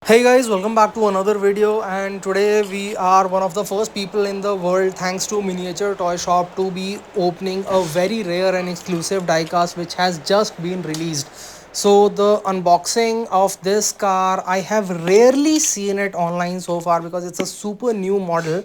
Hey guys, welcome back to another video, and today we are one of the first people in the world, thanks to Miniature Toy Shop, to be opening a very rare and exclusive diecast which has just been released. So the unboxing of this car, I have rarely seen it online so far because it's a super new model,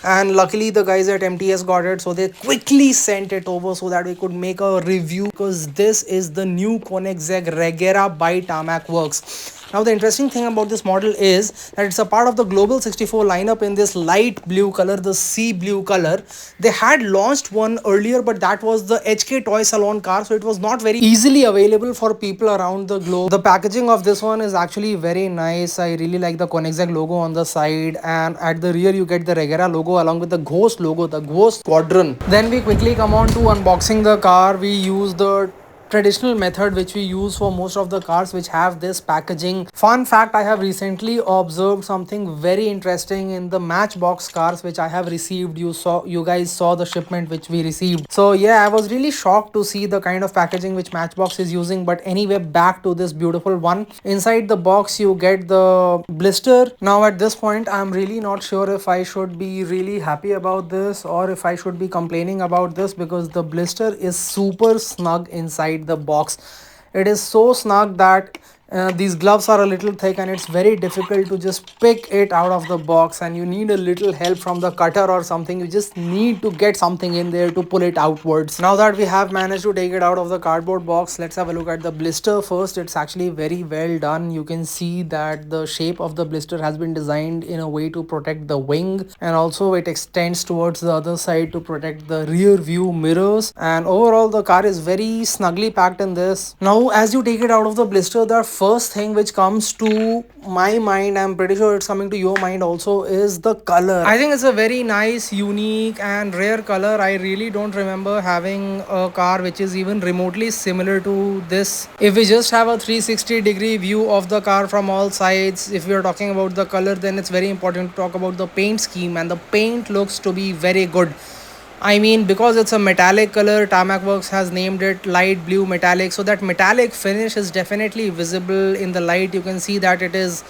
and luckily the guys at MTS got it, so they quickly sent it over so that we could make a review, because this is the new Koenigsegg Regera by Tarmac Works. Now the interesting thing about this model is that it's a part of the Global 64 lineup in this light blue color, the sea blue color. They had launched one earlier, but that was the HK Toy Salon car, so it was not very easily available for people around the globe. The packaging of this one is actually very nice. I really like the Koenigsegg logo on the side, and at the rear you get the Regera logo along with the Ghost logo, the Ghost Squadron. Then we quickly come on to unboxing the car. We use the traditional method which we use for most of the cars which have this packaging. Fun fact, I have recently observed something very interesting in the Matchbox cars which I have received. You guys saw the shipment which we received. So yeah, I was really shocked to see the kind of packaging which Matchbox is using. But anyway, back to this beautiful one. Inside the box you get the blister. Now at this point I'm really not sure if I should be really happy about this or if I should be complaining about this, because the blister is super snug inside the box. It is so snug that these gloves are a little thick and it's very difficult to just pick it out of the box, and you need a little help from the cutter or something. You just need to get something in there to pull it outwards. Now that we have managed to take it out of the cardboard box, let's have a look at the blister first. It's actually very well done. You can see that the shape of the blister has been designed in a way to protect the wing, and also it extends towards the other side to protect the rear view mirrors. And overall the car is very snugly packed in this. Now as you take it out of the blister, the first thing which comes to my mind, I'm pretty sure it's coming to your mind also, is the color. I think it's a very nice, unique and rare color. I really don't remember having a car which is even remotely similar to this. If we just have a 360-degree view of the car from all sides, if we are talking about the color, then it's very important to talk about the paint scheme, and the paint looks to be very good. I mean, because it's a metallic color, Tarmac Works has named it light blue metallic. So that metallic finish is definitely visible in the light. You can see that it is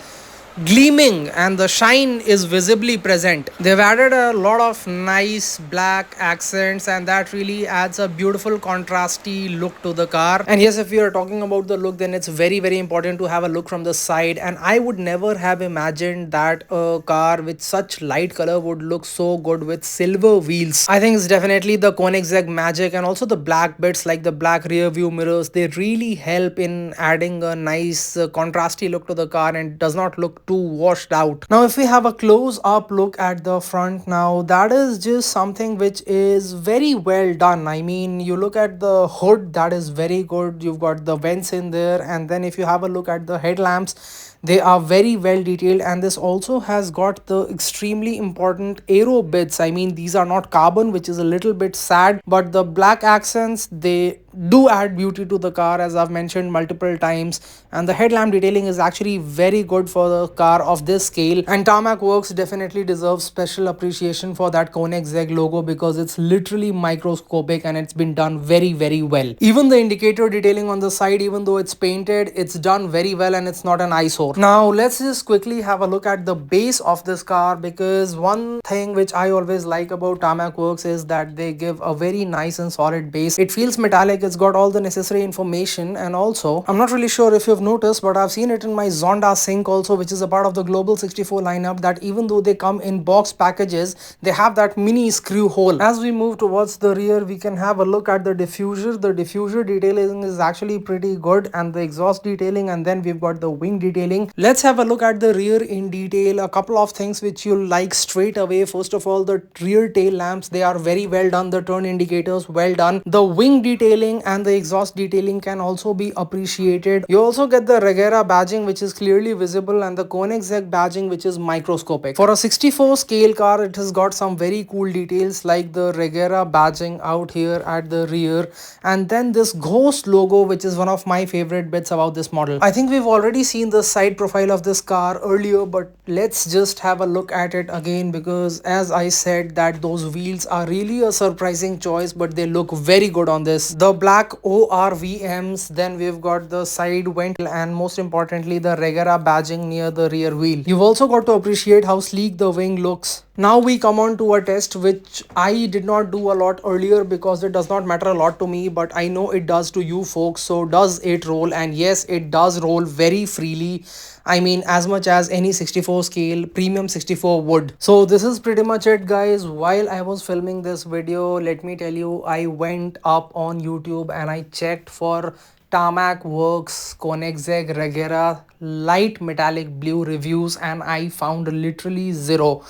gleaming and the shine is visibly present. They've added a lot of nice black accents, and that really adds a beautiful contrasty look to the car. And yes, if we are talking about the look, then it's very important to have a look from the side, and I would never have imagined that a car with such light color would look so good with silver wheels. I think it's definitely the Koenigsegg magic, and also the black bits like the black rear view mirrors. They really help in adding a nice contrasty look to the car, and does not look too washed out. Now if we have a close up look at the front, now that is just something which is very well done. I mean, you look at the hood, that is very good. You've got the vents in there, and then if you have a look at the headlamps, they are very well detailed, and this also has got the extremely important aero bits. I mean, these are not carbon, which is a little bit sad, but the black accents, they do add beauty to the car, as I've mentioned multiple times. And the headlamp detailing is actually very good for the car of this scale, and Tarmac Works definitely deserves special appreciation for that Koenigsegg logo, because it's literally microscopic and it's been done very well. Even the indicator detailing on the side, even though it's painted, it's done very well and it's not an eyesore. Now let's just quickly have a look at the base of this car, because one thing which I always like about Tarmac Works is that they give a very nice and solid base. It feels metallic, it's got all the necessary information, and also I'm not really sure if you've noticed, but I've seen it in my Zonda Sync also, which is a part of the Global 64 lineup, that even though they come in box packages, they have that mini screw hole. As we move towards the rear, we can have a look at the diffuser. The diffuser detailing is actually pretty good, and the exhaust detailing, and then we've got the wing detailing. Let's have a look at the rear in detail. A couple of things which you'll like straight away. First of all, the rear tail lamps, they are very well done. The turn indicators, well done. The wing detailing and the exhaust detailing can also be appreciated. You also get the Regera badging, which is clearly visible, and the Koenigsegg badging, which is microscopic. For a 64 scale car, it has got some very cool details like the Regera badging out here at the rear, and then this Ghost logo, which is one of my favorite bits about this model. I think we've already seen the side profile of this car earlier, but let's just have a look at it again, because as I said that those wheels are really a surprising choice, but they look very good on this. The black ORVMs, then we've got the side vent, and most importantly the Regera badging near the rear wheel. You've also got to appreciate how sleek the wing looks. Now we come on to a test which I did not do a lot earlier because it does not matter a lot to me, but I know it does to you folks. So does it roll? And yes, it does roll very freely. I mean, as much as any 64 scale premium 64 would. So this is pretty much it, guys. While I was filming this video, let me tell you, I went up on YouTube and I checked for Tarmac Works Koenigsegg Regera light metallic blue reviews, and I found literally zero.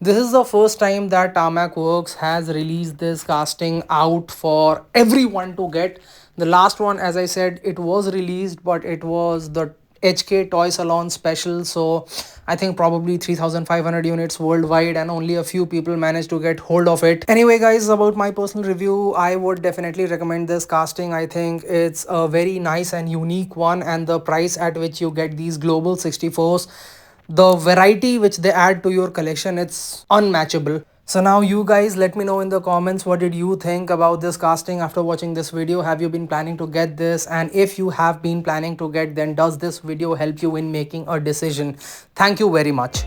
This is the first time that Tarmac Works has released this casting out for everyone to get. The last one, as I said, it was released, but it was the HK Toy Salon special. So I think probably 3,500 units worldwide, and only a few people managed to get hold of it. Anyway, guys, about my personal review, I would definitely recommend this casting. I think it's a very nice and unique one, and the price at which you get these global 64s, the variety which they add to your collection, it's unmatchable. So now you guys let me know in the comments, what did you think about this casting after watching this video? Have you been planning to get this? And if you have been planning to get, then does this video help you in making a decision? Thank you very much.